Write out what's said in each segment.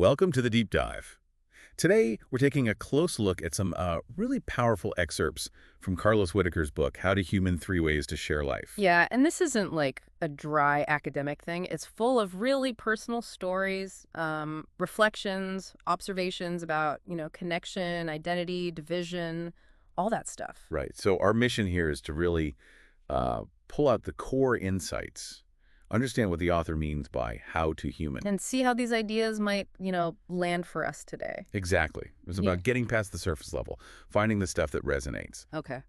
Welcome to the Deep Dive. Today, we're taking a close look at some really powerful excerpts from Carlos Whittaker's book, How to Human Three Ways to Share Life. Yeah, and this isn't like a dry academic thing. It's full of really personal stories, reflections, observations about, connection, identity, division, all that stuff. Right. So our mission here is to really pull out the core insights, understand what the author means by how to human. And see how these ideas might, land for us today. Exactly. It was Yeah. about getting past the surface level, finding the stuff that resonates. Okay.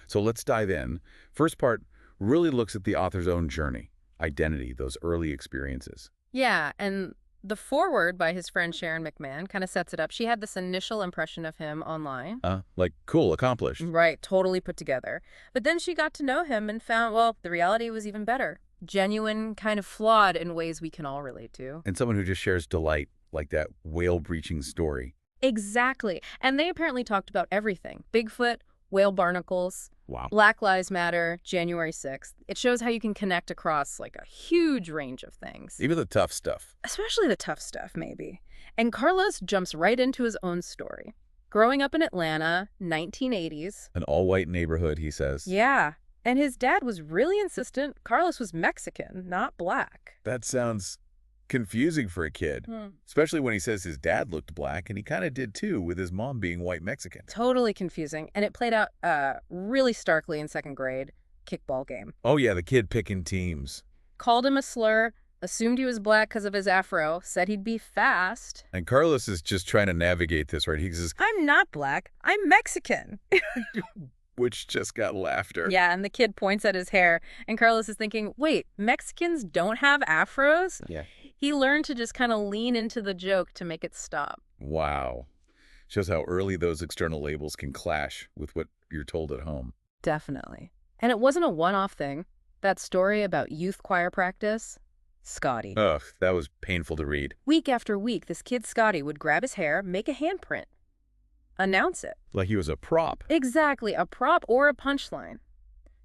So let's dive in. First part really looks at the author's own journey, identity, those early experiences. Yeah, and the foreword by his friend Sharon McMahon kind of sets it up. She had this initial impression of him online. Like, cool, accomplished. Right, totally put together. But then she got to know him and found, well, the reality was even better. Genuine, kind of flawed in ways we can all relate to. And someone who just shares delight, like that whale-breaching story. Exactly. And they apparently talked about everything. Bigfoot, whale barnacles, Wow. Black Lives Matter, January 6th. It shows how you can connect across like a huge range of things. Even the tough stuff. Especially the tough stuff, maybe. And Carlos jumps right into his own story. Growing up in Atlanta, 1980s. An all-white neighborhood, he says. Yeah. And his dad was really insistent Carlos was Mexican, not black. That sounds confusing for a kid, especially when he says his dad looked black, and he kind of did too, with his mom being white Mexican. Totally confusing. And it played out really starkly in second grade kickball game. Oh yeah, the kid picking teams. Called him a slur, assumed he was black because of his afro, said he'd be fast. And Carlos is just trying to navigate this, right? He says, I'm not black, I'm Mexican. which just got laughter. Yeah, and the kid points at his hair, and Carlos is thinking, wait, Mexicans don't have afros? Yeah. He learned to just kind of lean into the joke to make it stop. Wow. Shows how early those external labels can clash with what you're told at home. Definitely. And it wasn't a one-off thing. That story about youth choir practice, Scotty. Ugh, that was painful to read. Week after week, this kid Scotty would grab his hair, make a handprint, announce it. Like he was a prop. Exactly, a prop or a punchline.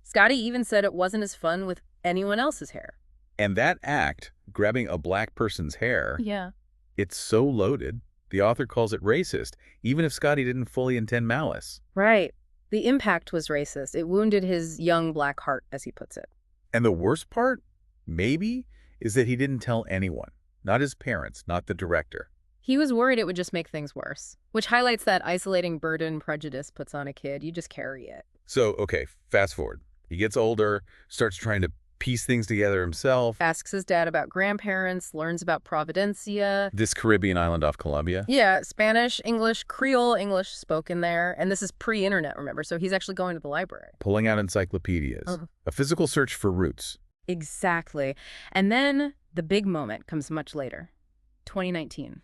Scotty even said it wasn't as fun with anyone else's hair. And that act, grabbing a black person's hair, Yeah. it's so loaded, the author calls it racist, even if Scotty didn't fully intend malice. Right. The impact was racist. It wounded his young black heart, as he puts it. And the worst part, maybe, is that he didn't tell anyone. Not his parents, not the director. He was worried it would just make things worse, which highlights that isolating burden prejudice puts on a kid. You just carry it. So, okay, fast forward. He gets older, starts trying to piece things together himself. Asks his dad about grandparents, learns about Providencia. This Caribbean island off Colombia. Yeah, Spanish, English, Creole English spoken there. And this is pre-internet, remember? So he's actually going to the library. Pulling out encyclopedias. A physical search for roots. Exactly. And then the big moment comes much later. 2019.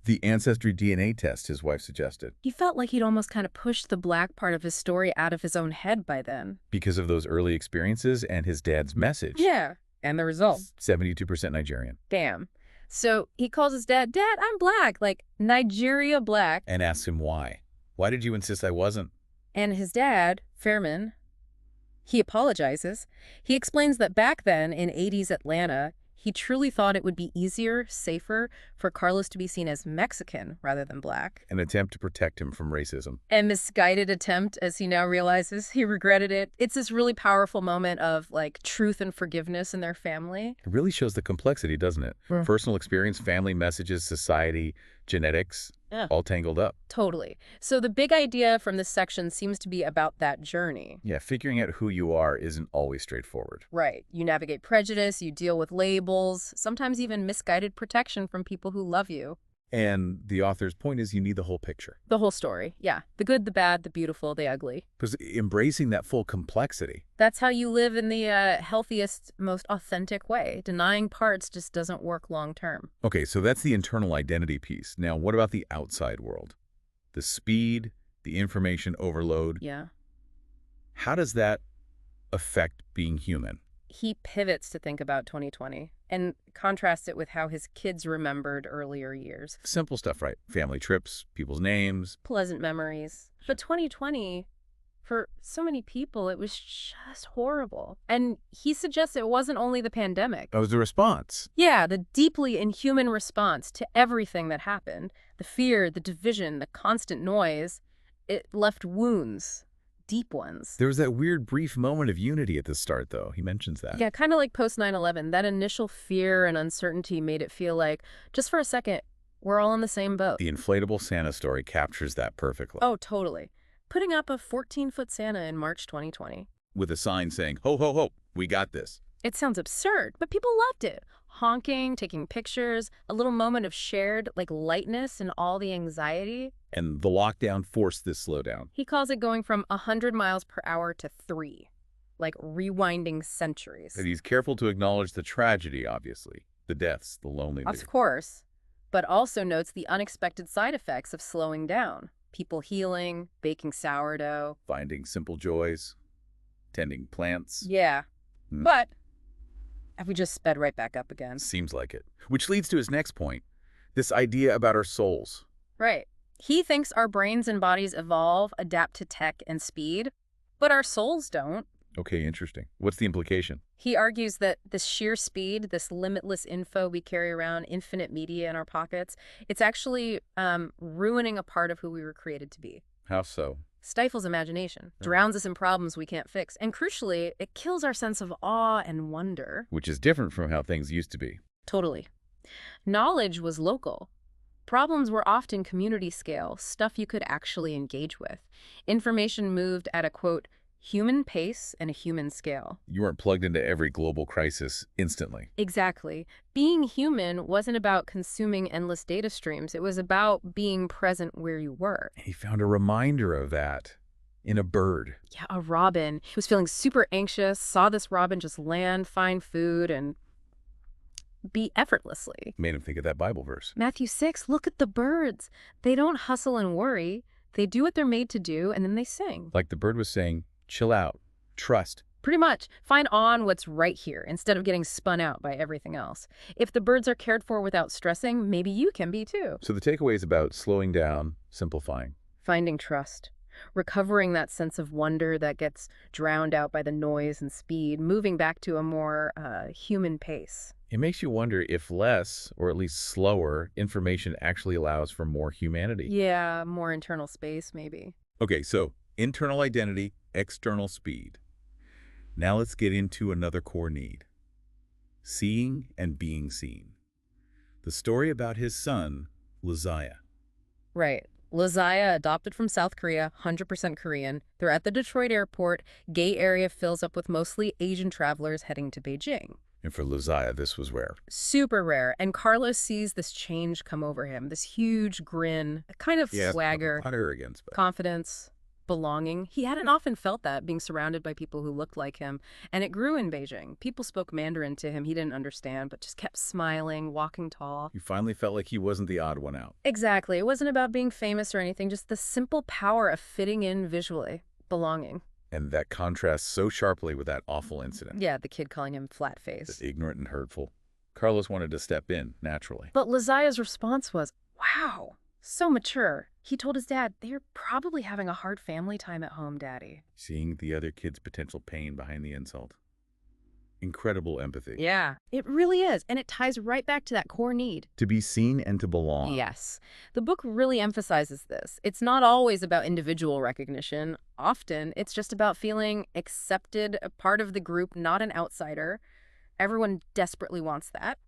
The ancestry DNA test his wife suggested. He felt like he'd almost kind of pushed the black part of his story out of his own head by then. Because of those early experiences and his dad's message. Yeah. And the result. 72% Nigerian. Damn. So he calls his dad, Dad, I'm black, like Nigeria black. And asks him why. Why did you insist I wasn't? And his dad, Fairman, he apologizes. He explains that back then in 80s Atlanta, he truly thought it would be easier, safer for Carlos to be seen as Mexican rather than black. An attempt to protect him from racism. A misguided attempt, as he now realizes. He regretted it. It's this really powerful moment of, like, truth and forgiveness in their family. It really shows the complexity, doesn't it? Personal experience, family messages, society, genetics, all tangled up. Totally. So the big idea from this section seems to be about that journey. Yeah, figuring out who you are isn't always straightforward. Right. You navigate prejudice, you deal with labels, sometimes even misguided protection from people who love you. And the author's point is you need the whole picture. The whole story, yeah. The good, the bad, the beautiful, the ugly. Because embracing that full complexity. That's how you live in the healthiest, most authentic way. Denying parts just doesn't work long term. Okay, so that's the internal identity piece. Now, what about the outside world? The speed, the information overload. Yeah. How does that affect being human? He pivots to think about 2020 and contrasts it with how his kids remembered earlier years. Simple stuff, right? Family trips, people's names. Pleasant memories. But 2020 For so many people, it was just horrible. And he suggests it wasn't only the pandemic. That was the response. Yeah, the deeply inhuman response to everything that happened, the fear, the division, the constant noise, it left wounds, deep ones. There was that weird brief moment of unity at the start, though. He mentions that. Yeah, kind of like post 9/11. That initial fear and uncertainty made it feel like, just for a second, we're all in the same boat. The inflatable Santa story captures that perfectly. Oh, totally. Putting up a 14-foot Santa in March 2020. With a sign saying, ho, ho, ho, we got this. It sounds absurd, but people loved it. Honking, taking pictures, a little moment of shared, lightness and all the anxiety. And the lockdown forced this slowdown. He calls it going from 100 miles per hour to 3, like rewinding centuries. And he's careful to acknowledge the tragedy, obviously. The deaths, the loneliness. Of course, but also notes the unexpected side effects of slowing down. People healing, baking sourdough. Finding simple joys, tending plants. Yeah, but have we just sped right back up again? Seems like it. Which leads to his next point, this idea about our souls. Right. He thinks our brains and bodies evolve, adapt to tech and speed, but our souls don't. Okay, interesting. What's the implication? He argues that this sheer speed, this limitless info we carry around, infinite media in our pockets, it's actually ruining a part of who we were created to be. How so? Stifles imagination, drowns us in problems we can't fix, and crucially, it kills our sense of awe and wonder. Which is different from how things used to be. Totally. Knowledge was local. Problems were often community scale, stuff you could actually engage with. Information moved at a, quote, human pace and a human scale. You weren't plugged into every global crisis instantly. Exactly. Being human wasn't about consuming endless data streams. It was about being present where you were. He found a reminder of that in a bird. Yeah, a robin. He was feeling super anxious, saw this robin just land, find food, and be effortlessly. Made him think of that Bible verse. Matthew 6, look at the birds. They don't hustle and worry. They do what they're made to do, and then they sing. Like the bird was saying, chill out, trust. Pretty much. Find on what's right here instead of getting spun out by everything else. If the birds are cared for without stressing, maybe you can be too. So the takeaway is about slowing down, simplifying. Finding trust. Recovering that sense of wonder that gets drowned out by the noise and speed, moving back to a more human pace. It makes you wonder if less, or at least slower, information actually allows for more humanity. Yeah, more internal space, maybe. Okay, so internal identity, external speed. Now let's get into another core need. Seeing and being seen. The story about his son, Lizaya. Right. Lizaya, adopted from South Korea, 100% Korean. They're at the Detroit airport. Gay area fills up with mostly Asian travelers heading to Beijing. And for Lizaya, this was rare. Super rare. And Carlos sees this change come over him, this huge grin, a kind of swagger, Not arrogance, but confidence, belonging. He hadn't often felt that, being surrounded by people who looked like him. And it grew in Beijing. People spoke Mandarin to him he didn't understand, but just kept smiling, walking tall. he finally felt like he wasn't the odd one out. Exactly. It wasn't about being famous or anything, just the simple power of fitting in visually, belonging. And that contrasts so sharply with that awful incident. Yeah, the kid calling him flat-faced. Ignorant and hurtful. Carlos wanted to step in, naturally. But Lizaya's response was, wow, so mature. He told his dad, they're probably having a hard family time at home, Daddy. Seeing the other kid's potential pain behind the insult. Incredible empathy. Yeah, it really is. And it ties right back to that core need. To be seen and to belong. Yes. The book really emphasizes this. It's not always about individual recognition. Often, it's just about feeling accepted, a part of the group, not an outsider. Everyone desperately wants that.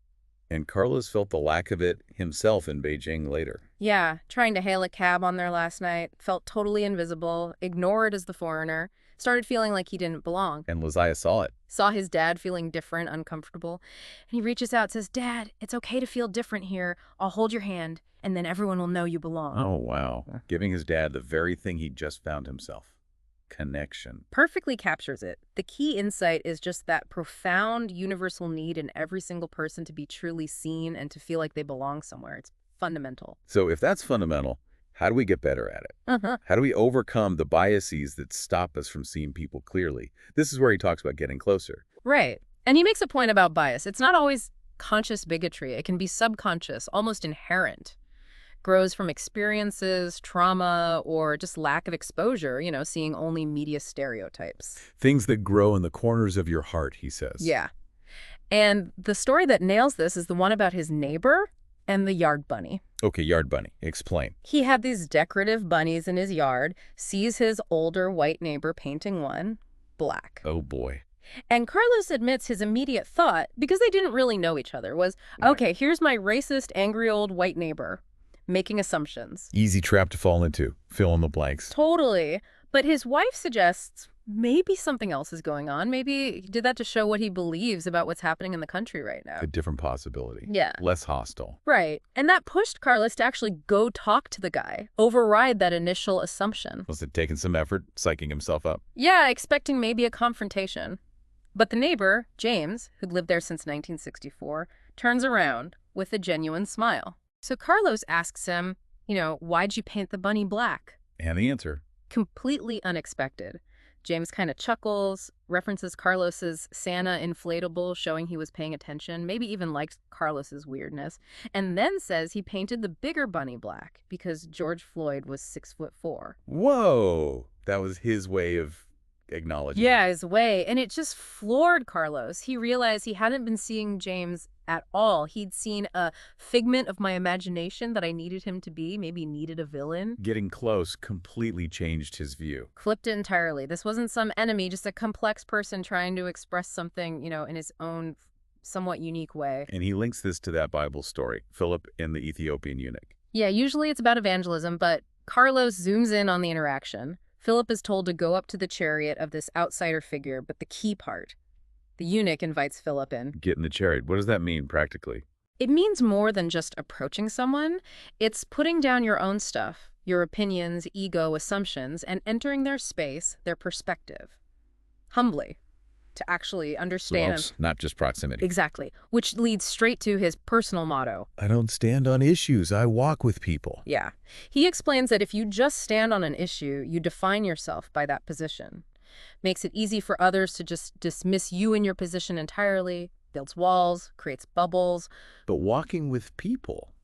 And Carlos felt the lack of it himself in Beijing later. Yeah, trying to hail a cab on there last night, felt totally invisible, ignored as the foreigner, started feeling like he didn't belong. And Lizaya saw it. Saw his dad feeling different, uncomfortable. And he reaches out, says, Dad, it's okay to feel different here. I'll hold your hand, and then everyone will know you belong. Oh, wow. Giving his dad the very thing he just found himself. Connection. Perfectly captures it. The key insight is just that profound universal need in every single person to be truly seen and to feel like they belong somewhere. It's fundamental. So if that's fundamental, how do we get better at it? How do we overcome the biases that stop us from seeing people clearly? This is where he talks about getting closer. Right. And he makes a point about bias. It's not always conscious bigotry. It can be subconscious, almost inherent. grows from experiences, trauma, or just lack of exposure, seeing only media stereotypes. Things that grow in the corners of your heart, he says. Yeah. And the story that nails this is the one about his neighbor and the yard bunny. Okay, yard bunny. Explain. He had these decorative bunnies in his yard, sees his older white neighbor painting one black. Oh, boy. And Carlos admits his immediate thought, because they didn't really know each other, was, okay, here's my racist, angry old white neighbor, making assumptions. Easy trap to fall into. Fill in the blanks. Totally. But his wife suggests maybe something else is going on. Maybe he did that to show what he believes about what's happening in the country right now. A different possibility. Yeah. Less hostile. Right. And that pushed Carlos to actually go talk to the guy, override that initial assumption. Was it taking some effort, psyching himself up? Yeah, expecting maybe a confrontation. But the neighbor, James, who'd lived there since 1964, turns around with a genuine smile. So Carlos asks him, why'd you paint the bunny black? And the answer. Completely unexpected. James kind of chuckles, references Carlos's Santa inflatable, showing he was paying attention, maybe even liked Carlos's weirdness, and then says he painted the bigger bunny black because George Floyd was 6'4". Whoa! That was his way of acknowledging. Yeah, his way. And it just floored Carlos. He realized he hadn't been seeing James at all. He'd seen a figment of my imagination that I needed him to be, maybe needed a villain. Getting close completely changed his view. Flipped it entirely. This wasn't some enemy, just a complex person trying to express something, in his own somewhat unique way. And he links this to that Bible story, Philip and the Ethiopian eunuch. Yeah, usually it's about evangelism, but Carlos zooms in on the interaction. Philip is told to go up to the chariot of this outsider figure, but the key part, the eunuch invites Philip in. Get in the chariot. What does that mean practically? It means more than just approaching someone. It's putting down your own stuff, your opinions, ego, assumptions, and entering their space, their perspective, humbly, to actually understand. Close, not just proximity. Exactly, which leads straight to his personal motto. I don't stand on issues. I walk with people. Yeah. He explains that if you just stand on an issue, you define yourself by that position. Makes it easy for others to just dismiss you and your position entirely, builds walls, creates bubbles. But walking with people,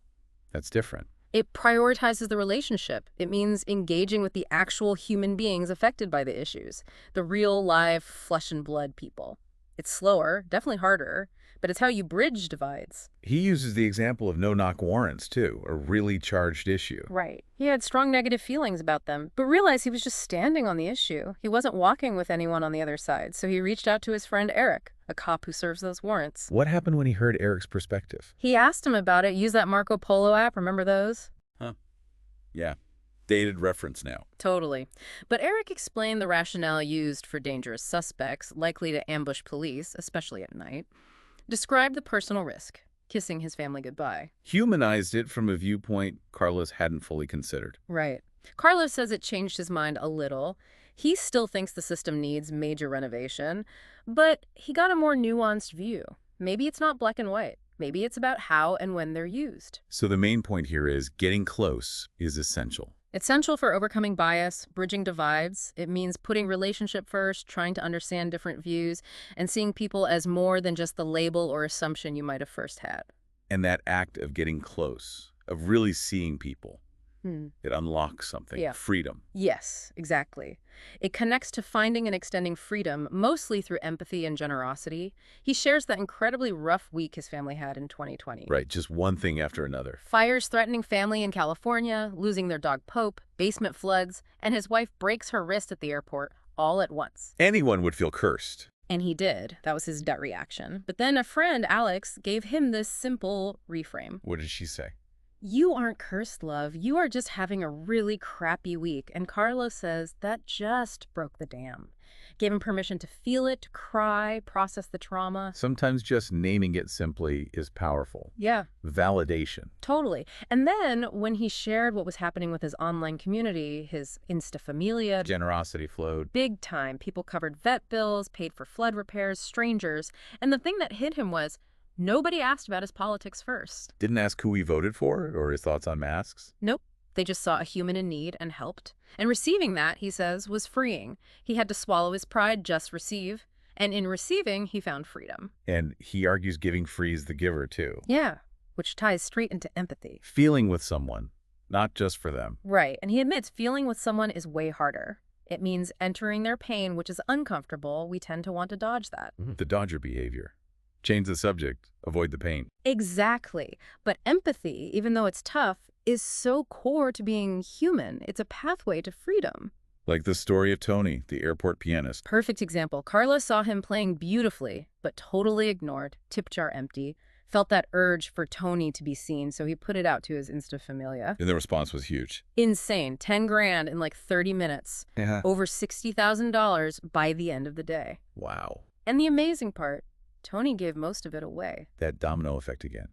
that's different. It prioritizes the relationship. It means engaging with the actual human beings affected by the issues, the real, live, flesh and blood people. It's slower, definitely harder, but it's how you bridge divides. He uses the example of no-knock warrants, too, a really charged issue. Right. He had strong negative feelings about them, but realized he was just standing on the issue. He wasn't walking with anyone on the other side, so he reached out to his friend Eric, a cop who serves those warrants. What happened when he heard Eric's perspective? He asked him about it. Use that Marco Polo app. Remember those? Huh. Yeah. Dated reference now. Totally. But Eric explained the rationale used for dangerous suspects, likely to ambush police, especially at night. Described the personal risk, kissing his family goodbye. Humanized it from a viewpoint Carlos hadn't fully considered. Right. Carlos says it changed his mind a little. He still thinks the system needs major renovation, but he got a more nuanced view. Maybe it's not black and white. Maybe it's about how and when they're used. So the main point here is getting close is essential. Essential for overcoming bias, bridging divides. It means putting relationship first, trying to understand different views, and seeing people as more than just the label or assumption you might have first had. And that act of getting close, of really seeing people, it unlocks something, Yeah. freedom. Yes, exactly. It connects to finding and extending freedom, mostly through empathy and generosity. He shares that incredibly rough week his family had in 2020. Right, just one thing after another. Fires threatening family in California, losing their dog Pope, basement floods, and his wife breaks her wrist at the airport all at once. Anyone would feel cursed. And he did. That was his gut reaction. But then a friend, Alex, gave him this simple reframe. What did she say? You aren't cursed, love. You are just having a really crappy week. And Carlos says that just broke the dam. Gave him permission to feel it, to cry, process the trauma. Sometimes just naming it simply is powerful. Yeah. Validation. Totally. And then when he shared what was happening with his online community, his Insta Familia, Generosity flowed. big time. People covered vet bills, paid for flood repairs, strangers. And the thing that hit him was nobody asked about his politics first. Didn't ask who he voted for or his thoughts on masks. Nope. They just saw a human in need and helped. And receiving that, he says, was freeing. He had to swallow his pride, just receive. And in receiving, he found freedom. And he argues giving frees the giver, too. Yeah, which ties straight into empathy. Feeling with someone, not just for them. Right, and he admits feeling with someone is way harder. It means entering their pain, which is uncomfortable. We tend to want to dodge that. The dodger behavior. Change the subject, avoid the pain. Exactly. But empathy, even though it's tough, is so core to being human. It's a pathway to freedom. Like the story of Tony, the airport pianist. Perfect example. Carlos saw him playing beautifully, but totally ignored, tip jar empty, felt that urge for Tony to be seen, so he put it out to his Insta Familia. And the response was huge. Insane. 10 grand in like 30 minutes. Yeah. Over $60,000 by the end of the day. Wow. And the amazing part, Tony gave most of it away. That domino effect again.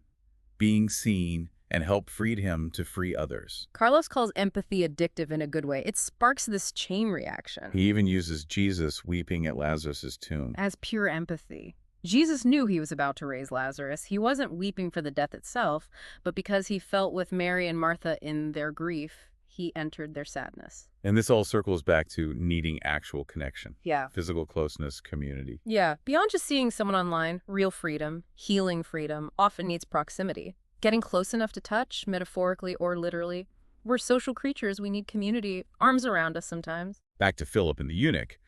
Being seen and help freed him to free others. Carlos calls empathy addictive in a good way. It sparks this chain reaction. He even uses Jesus weeping at Lazarus' tomb. As pure empathy. Jesus knew he was about to raise Lazarus. He wasn't weeping for the death itself, but because he felt with Mary and Martha in their grief, he entered their sadness. And this all circles back to needing actual connection. Yeah. Physical closeness, community. Yeah. Beyond just seeing someone online, real freedom, healing freedom, often needs proximity. Getting close enough to touch, metaphorically or literally. We're social creatures. We need community, arms around us sometimes. Back to Philip and the eunuch.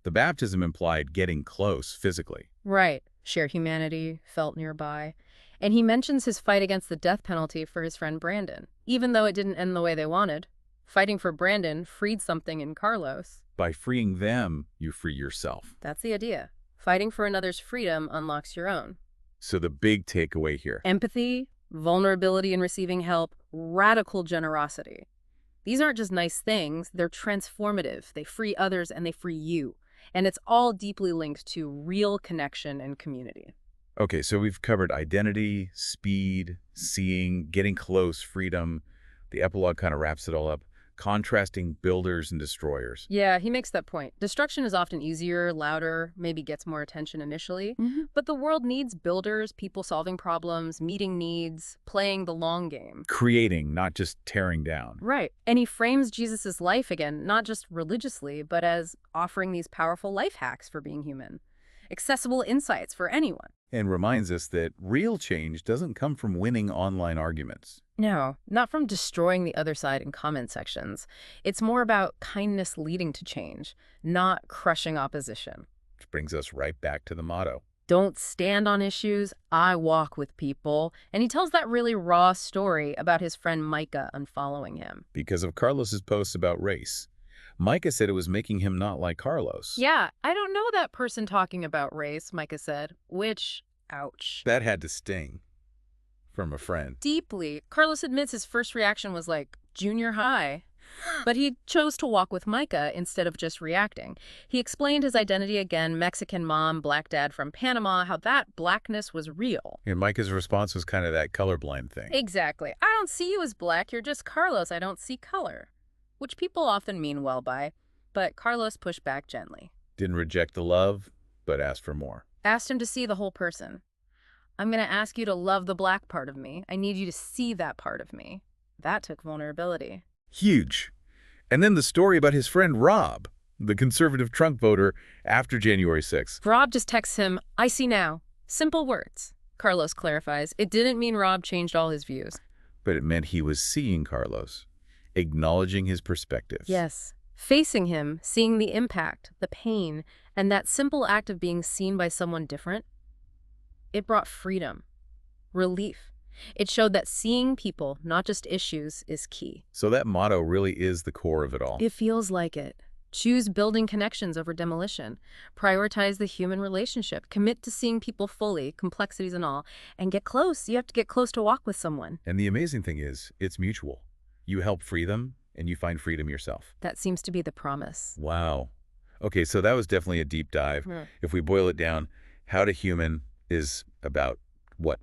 The baptism implied getting close physically. Right. Share humanity, felt nearby. And he mentions his fight against the death penalty for his friend Brandon, even though it didn't end the way they wanted. Fighting for Brandon freed something in Carlos. By freeing them, you free yourself. That's the idea. Fighting for another's freedom unlocks your own. So the big takeaway here. Empathy, vulnerability in receiving help, radical generosity. These aren't just nice things, they're transformative. They free others and they free you. And it's all deeply linked to real connection and community. Okay, so we've covered identity, speed, seeing, getting close, freedom. The epilogue kind of wraps it all up. Contrasting builders and destroyers. Yeah, he makes that point. Destruction is often easier, louder, maybe gets more attention initially. But the world needs builders, people solving problems, meeting needs, playing the long game. Creating, not just tearing down. Right. And he frames Jesus's life again, not just religiously, but as offering these powerful life hacks for being human. Accessible insights for anyone. And reminds us that real change doesn't come from winning online arguments. No, not from destroying the other side in comment sections. It's more about kindness leading to change, not crushing opposition. Which brings us right back to the motto. Don't stand on issues, I walk with people. And he tells that really raw story about his friend Micah unfollowing him. Because of Carlos's posts about race. Micah said it was making him not like Carlos. Yeah, I don't know that person talking about race, Micah said, which, ouch. That had to sting. From a friend. Deeply. Carlos admits his first reaction was like junior high. But he chose to walk with Micah instead of just reacting. He explained his identity again, Mexican mom, black dad from Panama, how that blackness was real. And Micah's response was kind of that colorblind thing. Exactly. I don't see you as black, you're just Carlos, I don't see color. Which people often mean well by, but Carlos pushed back gently. Didn't reject the love, but asked for more. Asked him to see the whole person. I'm going to ask you to love the black part of me. I need you to see that part of me. That took vulnerability. Huge. And then the story about his friend Rob, the conservative Trump voter after January 6th. Rob just texts him, I see now. Simple words. Carlos clarifies, it didn't mean Rob changed all his views. But it meant he was seeing Carlos, acknowledging his perspectives. Yes. Facing him, seeing the impact, the pain, and that simple act of being seen by someone different, it brought freedom, relief. It showed that seeing people, not just issues, is key. So that motto really is the core of it all. It feels like it. Choose building connections over demolition. Prioritize the human relationship. Commit to seeing people fully, complexities and all. And get close. You have to get close to walk with someone. And the amazing thing is, it's mutual. You help free them, and you find freedom yourself. That seems to be the promise. Wow. Okay, so that was definitely a deep dive. If we boil it down, how to human is about what?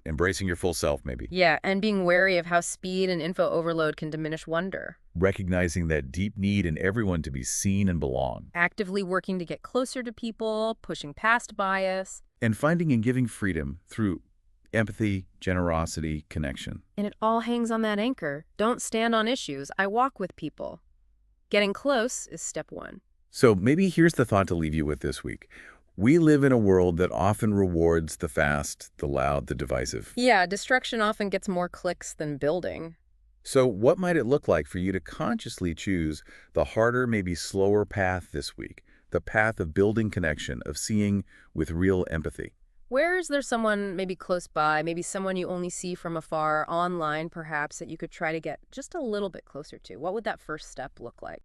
Embracing your full self, maybe. Yeah, and being wary of how speed and info overload can diminish wonder. Recognizing that deep need in everyone to be seen and belong. Actively working to get closer to people, pushing past bias. And finding and giving freedom through empathy, generosity, connection. And it all hangs on that anchor. Don't stand on issues. I walk with people. Getting close is step one. So maybe here's the thought to leave you with this week. We live in a world that often rewards the fast, the loud, the divisive. Yeah, destruction often gets more clicks than building. So what might it look like for you to consciously choose the harder, maybe slower path this week? The path of building connection, of seeing with real empathy. Where is there someone maybe close by, maybe someone you only see from afar, online perhaps, that you could try to get just a little bit closer to? What would that first step look like?